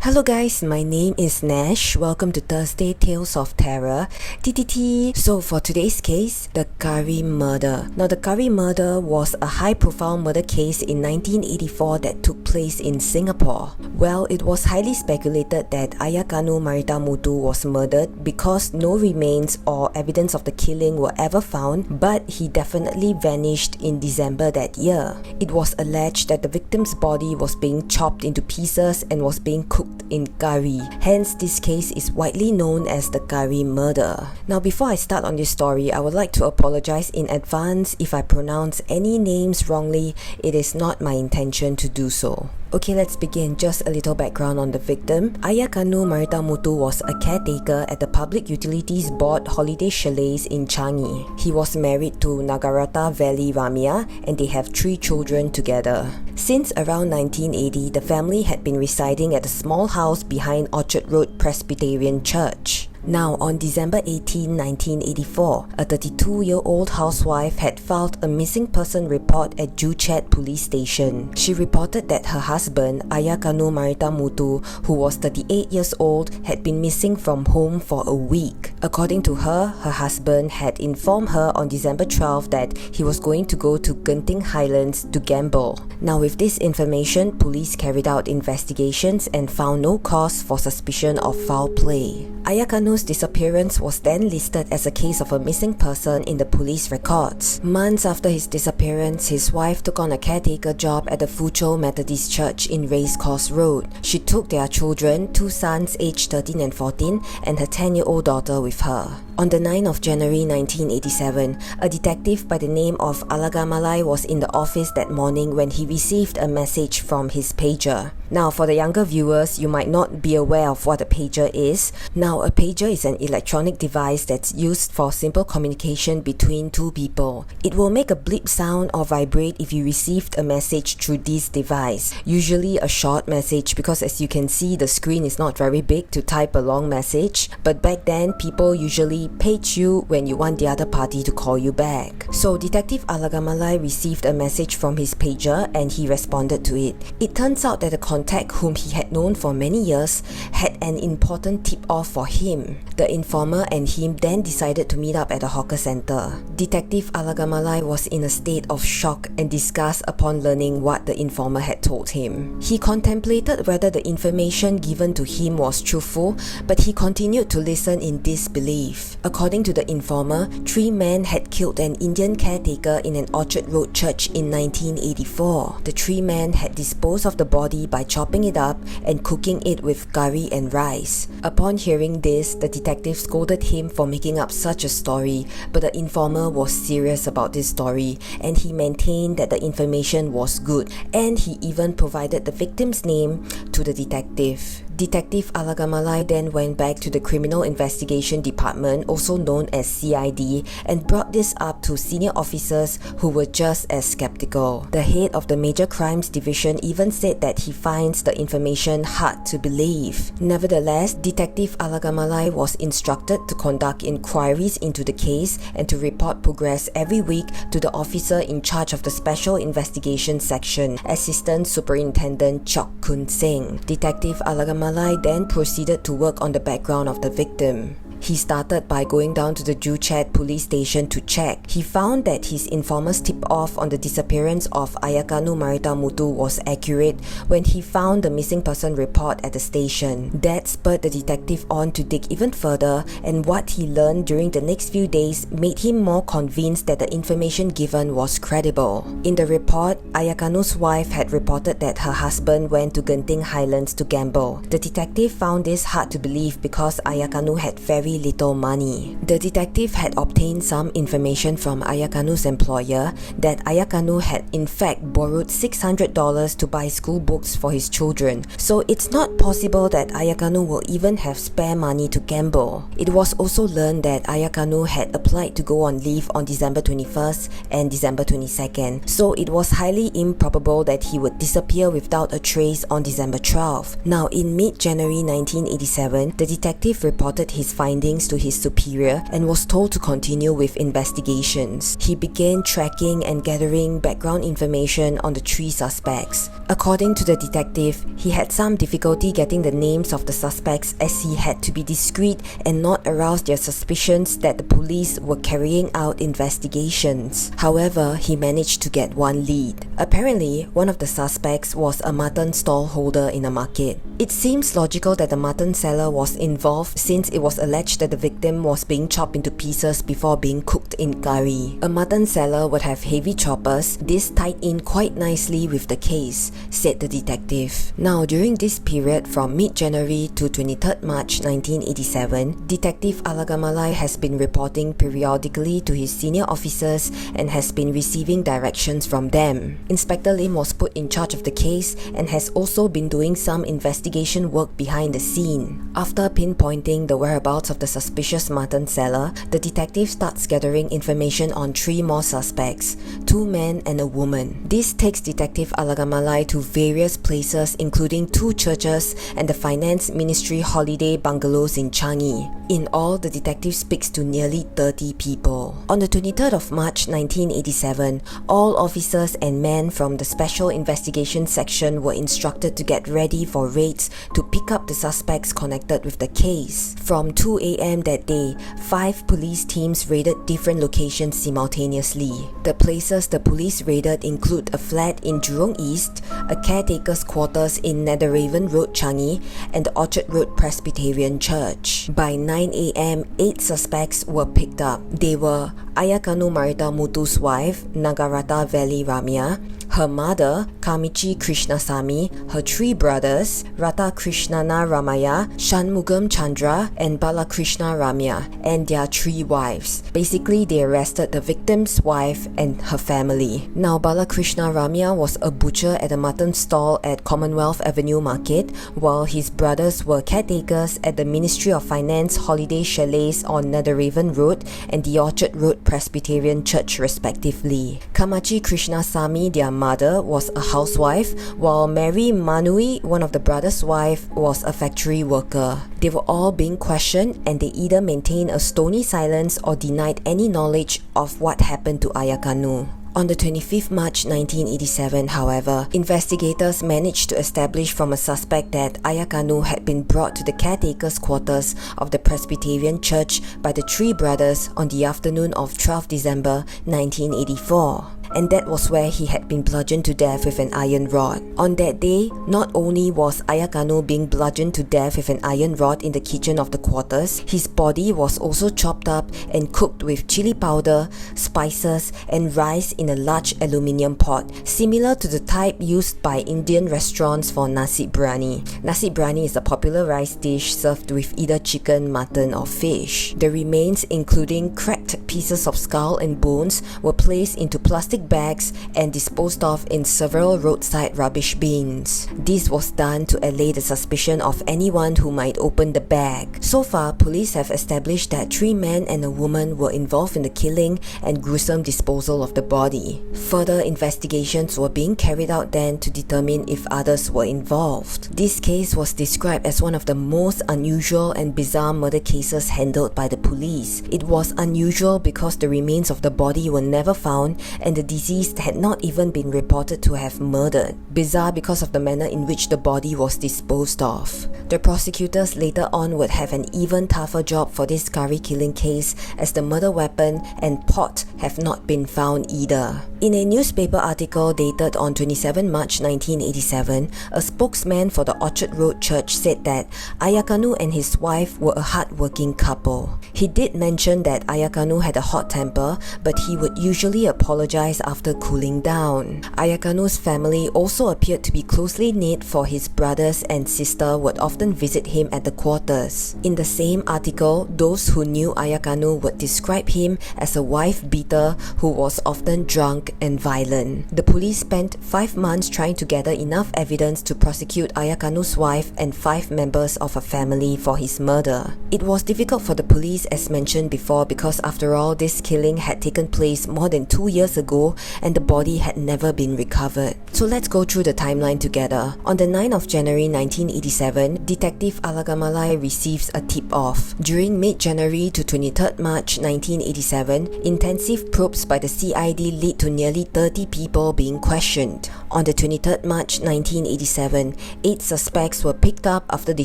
Hello guys, my name is Nash. Welcome to Thursday Tales of Terror. TTT. So for today's case, the Curry murder. Now the Curry murder was a high-profile murder case in 1984 that took place in Singapore. Well, it was highly speculated that Ayakannu Marithamuthu was murdered because no remains or evidence of the killing were ever found, but he definitely vanished in December that year. It was alleged that the victim's body was being chopped into pieces and was being cooked in curry. Hence, this case is widely known as the Curry murder. Now, before I start on this story, I would like to apologize in advance if I pronounce any names wrongly. It is not my intention to do so. Okay, let's begin. Just a little background on the victim. Ayakannu Marithamuthu was a caretaker at the Public Utilities Board holiday chalets in Changi. He was married to Nagarata Valley Ramya and they have 3 children together. Since around 1980, the family had been residing at a small house behind Orchard Road Presbyterian Church. Now, on December 18, 1984, a 32-year-old housewife had filed a missing person report at Joo Chiat police station. She reported that her husband, Ayakannu Marithamuthu, who was 38 years old, had been missing from home for a week. According to her, her husband had informed her on December 12 that he was going to go to Genting Highlands to gamble. Now, with this information, police carried out investigations and found no cause for suspicion of foul play. Ayakannu's disappearance was then listed as a case of a missing person in the police records. Months after his disappearance, his wife took on a caretaker job at the Fucho Methodist Church in Racecourse Road. She took their children, 2 sons aged 13 and 14, and her 10-year-old daughter with her. On the 9th of January 1987, a detective by the name of Alagamalai was in the office that morning when he received a message from his pager. Now, for the younger viewers, you might not be aware of what a pager is. Now, a pager is an electronic device that's used for simple communication between 2 people. It will make a bleep sound or vibrate if you received a message through this device. Usually a short message because, as you can see, the screen is not very big to type a long message. But back then, people usually page you when you want the other party to call you back. So Detective Alagamalai received a message from his pager and he responded to it. It turns out that the contact whom he had known for many years had an important tip-off for him. The informer and him then decided to meet up at a hawker center. Detective Alagamalai was in a state of shock and disgust upon learning what the informer had told him. He contemplated whether the information given to him was truthful, but he continued to listen in disbelief. According to the informer, 3 men had killed an Indian caretaker in an Orchard Road church in 1984. The 3 men had disposed of the body by chopping it up and cooking it with curry and rice. Upon hearing this, the detective scolded him for making up such a story, but the informer was serious about this story and he maintained that the information was good, and he even provided the victim's name to the detective. Detective Alagamalai then went back to the Criminal Investigation Department, also known as CID, and brought this up to senior officers who were just as skeptical. The head of the Major Crimes Division even said that he finds the information hard to believe. Nevertheless, Detective Alagamalai was instructed to conduct inquiries into the case and to report progress every week to the officer in charge of the Special Investigation Section, Assistant Superintendent Chok Kun Seng. Detective Alagamalai then proceeded to work on the background of the victim. He started by going down to the Joo Chiat police station to check. He found that his informer's tip-off on the disappearance of Ayakannu Marithamuthu was accurate when he found the missing person report at the station. That spurred the detective on to dig even further, and what he learned during the next few days made him more convinced that the information given was credible. In the report, Ayakannu's wife had reported that her husband went to Genting Highlands to gamble. The detective found this hard to believe because Ayakannu had very little money. The detective had obtained some information from Ayakannu's employer that Ayakannu had in fact borrowed $600 to buy school books for his children, so it's not possible that Ayakannu will even have spare money to gamble. It was also learned that Ayakannu had applied to go on leave on December 21st and December 22nd, so it was highly improbable that he would disappear without a trace on December 12th. Now, in mid-January 1987, the detective reported his findings findings to his superior and was told to continue with investigations. He began tracking and gathering background information on the 3 suspects. According to the detective, he had some difficulty getting the names of the suspects as he had to be discreet and not arouse their suspicions that the police were carrying out investigations. However, he managed to get one lead. Apparently, one of the suspects was a mutton stall holder in a market. It seems logical that the mutton seller was involved since it was alleged that the victim was being chopped into pieces before being cooked in curry. A mutton seller would have heavy choppers. This tied in quite nicely with the case, said the detective. Now, during this period from mid-January to 23rd March 1987, Detective Alagamalai has been reporting periodically to his senior officers and has been receiving directions from them. Inspector Lim was put in charge of the case and has also been doing some investigation work behind the scene. After pinpointing the whereabouts of the suspicious mutton seller, the detective starts gathering information on 3 more suspects, 2 men and a woman. This takes Detective Alagamalai to various places including 2 churches and the Finance Ministry holiday bungalows in Changi. In all, the detective speaks to nearly 30 people. On the 23rd of March 1987, all officers and men from the Special Investigation Section were instructed to get ready for raids to pick up the suspects connected with the case. From 2 a.m. that day, 5 police teams raided different locations simultaneously. The places the police raided include a flat in Jurong East, a caretaker's quarters in Netheravon Road, Changi, and the Orchard Road Presbyterian Church. By 9 a.m., 8 suspects were picked up. They were Ayakannu Marithamuthu's wife, Nagarata Valley Ramya, her mother, Kamichi Krishnasamy, her 3 brothers, Rata Krishnana Ramaya, Shanmugam Chandra, and Balakrishna Ramya, and their 3 wives. Basically, they arrested the victim's wife and her family. Now, Balakrishna Ramya was a butcher at a mutton stall at Commonwealth Avenue Market, while his brothers were caretakers at the Ministry of Finance holiday chalets on Netheravon Road and the Orchard Road Presbyterian Church respectively. Kamachi Krishnasamy, their mother, was a housewife, while Mary Manui, one of the brothers' wife, was a factory worker. They were all being questioned and they either maintained a stony silence or denied any knowledge of what happened to Ayakannu. On the 25th March 1987, however, investigators managed to establish from a suspect that Ayakannu had been brought to the caretaker's quarters of the Presbyterian Church by the 3 brothers on the afternoon of 12 December 1984. And that was where he had been bludgeoned to death with an iron rod. On that day, not only was Ayakannu being bludgeoned to death with an iron rod in the kitchen of the quarters, his body was also chopped up and cooked with chili powder, spices, and rice in a large aluminium pot, similar to the type used by Indian restaurants for nasi biryani. Nasi biryani is a popular rice dish served with either chicken, mutton, or fish. The remains, including cracked pieces of skull and bones, were placed into plastic bags and disposed of in several roadside rubbish bins. This was done to allay the suspicion of anyone who might open the bag. So far, police have established that 3 men and a woman were involved in the killing and gruesome disposal of the body. Further investigations were being carried out then to determine if others were involved. This case was described as one of the most unusual and bizarre murder cases handled by the police. It was unusual because the remains of the body were never found and the deceased had not even been reported to have murdered. Bizarre because of the manner in which the body was disposed of. The prosecutors later on would have an even tougher job for this curry killing case as the murder weapon and pot have not been found either. In a newspaper article dated on 27 March 1987, a spokesman for the Orchard Road Church said that Ayakannu and his wife were a hard-working couple. He did mention that Ayakannu had a hot temper, but he would usually apologize after cooling down. Ayakannu's family also appeared to be closely knit, for his brothers and sister would often visit him at the quarters. In the same article, those who knew Ayakannu would describe him as a wife beater who was often drunk and violent. The police spent 5 months trying to gather enough evidence to prosecute Ayakannu's wife and 5 members of her family for his murder. It was difficult for the police, as mentioned before, because after all, this killing had taken place more than 2 years ago and the body had never been recovered. So let's go through the timeline together. On the 9th of January 1987, Detective Alagamalai receives a tip-off. During mid-January to 23rd March 1987, intensive probes by the CID lead to nearly 30 people being questioned. On the 23rd March 1987, 8 suspects were picked up after the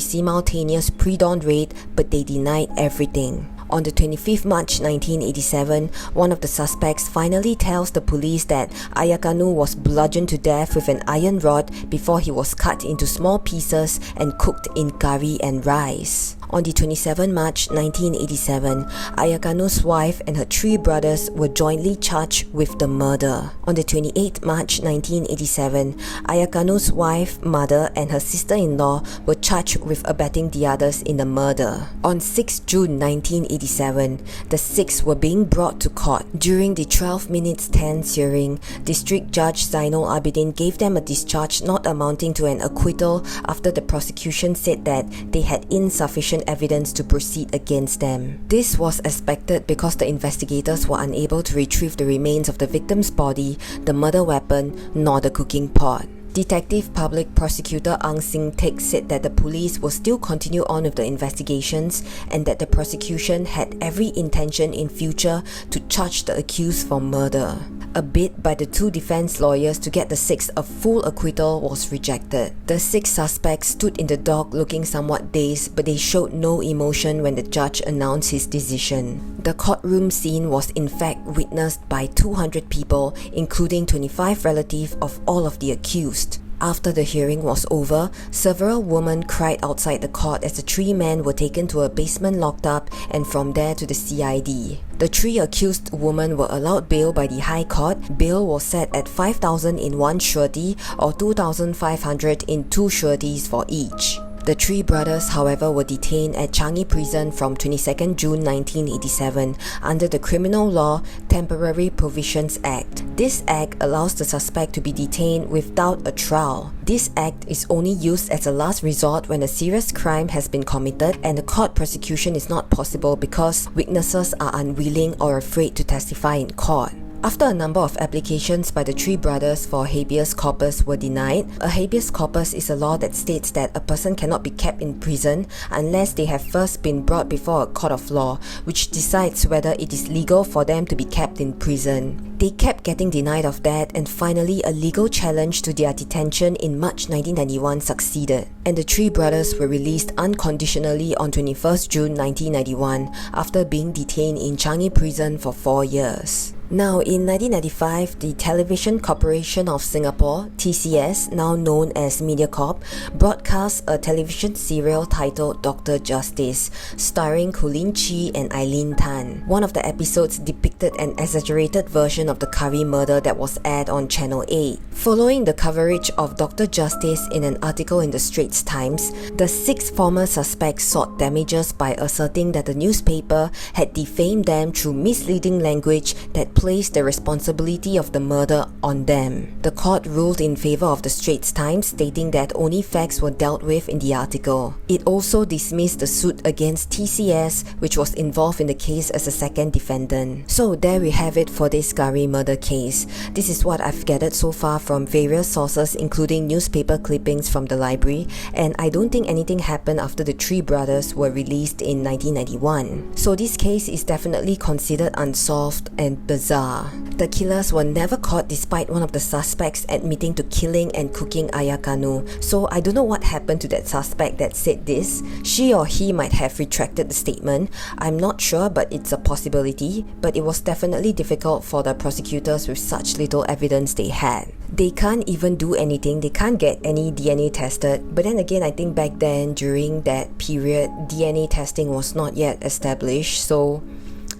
simultaneous pre-dawn raid, but they denied everything. On the 25th March 1987, one of the suspects finally tells the police that Ayakannu was bludgeoned to death with an iron rod before he was cut into small pieces and cooked in curry and rice. On the 27th March 1987, Ayakannu's wife and her 3 brothers were jointly charged with the murder. On the 28th March 1987, Ayakannu's wife, mother and her sister-in-law were charged with abetting the others in the murder. On 6 June 1987, the 6 were being brought to court. During the 12 minutes tense hearing, District Judge Zainul Abidin gave them a discharge not amounting to an acquittal after the prosecution said that they had insufficient evidence to proceed against them. This was expected because the investigators were unable to retrieve the remains of the victim's body, the murder weapon, nor the cooking pot. Detective Public Prosecutor Ang Sing Teck said that the police will still continue on with the investigations and that the prosecution had every intention in future to charge the accused for murder. A bid by the 2 defense lawyers to get the 6 a full acquittal was rejected. The 6 suspects stood in the dock looking somewhat dazed, but they showed no emotion when the judge announced his decision. The courtroom scene was in fact witnessed by 200 people, including 25 relatives of all of the accused. After the hearing was over, several women cried outside the court as the 3 men were taken to a basement locked up and from there to the CID. The 3 accused women were allowed bail by the High Court. Bail was set at 5,000 in one surety or 2,500 in 2 sureties for each. The 3 brothers, however, were detained at Changi Prison from 22nd June 1987 under the Criminal Law Temporary Provisions Act. This act allows the suspect to be detained without a trial. This act is only used as a last resort when a serious crime has been committed and the court prosecution is not possible because witnesses are unwilling or afraid to testify in court. After a number of applications by the 3 brothers for habeas corpus were denied, a habeas corpus is a law that states that a person cannot be kept in prison unless they have first been brought before a court of law, which decides whether it is legal for them to be kept in prison. They kept getting denied of that, and finally a legal challenge to their detention in March 1991 succeeded, and the 3 brothers were released unconditionally on 21st June 1991 after being detained in Changi Prison for 4 years. Now, in 1995, the Television Corporation of Singapore, TCS, now known as MediaCorp, broadcast a television serial titled Dr. Justice, starring Colin Chee and Eileen Tan. One of the episodes depicted an exaggerated version of the Curry murder that was aired on Channel 8. Following the coverage of Dr. Justice in an article in the Straits Times, the 6 former suspects sought damages by asserting that the newspaper had defamed them through misleading language that placed the responsibility of the murder on them. The court ruled in favor of the Straits Times, stating that only facts were dealt with in the article. It also dismissed the suit against TCS, which was involved in the case as a second defendant. So there we have it for this Curry murder case. This is what I've gathered so far from various sources, including newspaper clippings from the library, and I don't think anything happened after the 3 brothers were released in 1991. So this case is definitely considered unsolved and bizarre. The killers were never caught despite one of the suspects admitting to killing and cooking Ayakannu. So I don't know what happened to that suspect that said this. She or he might have retracted the statement. I'm not sure, but it's a possibility. But it was definitely difficult for the prosecutors with such little evidence they had. They can't even do anything. They can't get any DNA tested. But then again, I think back then, during that period, DNA testing was not yet established. So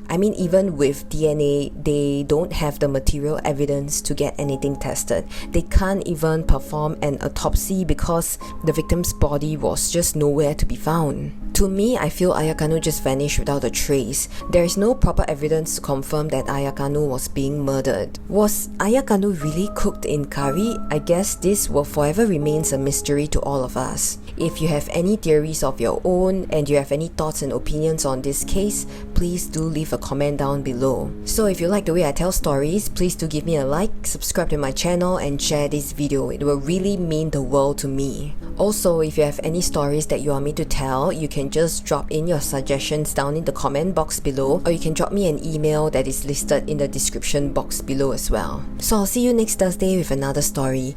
I mean, even with DNA, they don't have the material evidence to get anything tested. They can't even perform an autopsy because the victim's body was just nowhere to be found. To me, I feel Ayakannu just vanished without a trace. There is no proper evidence to confirm that Ayakannu was being murdered. Was Ayakannu really cooked in curry? I guess this will forever remains a mystery to all of us. If you have any theories of your own and you have any thoughts and opinions on this case, please do leave a comment down below. So if you like the way I tell stories, please do give me a like, subscribe to my channel and share this video. It will really mean the world to me. Also, if you have any stories that you want me to tell, you can just drop in your suggestions down in the comment box below, or you can drop me an email that is listed in the description box below as well. So I'll see you next Thursday with another story.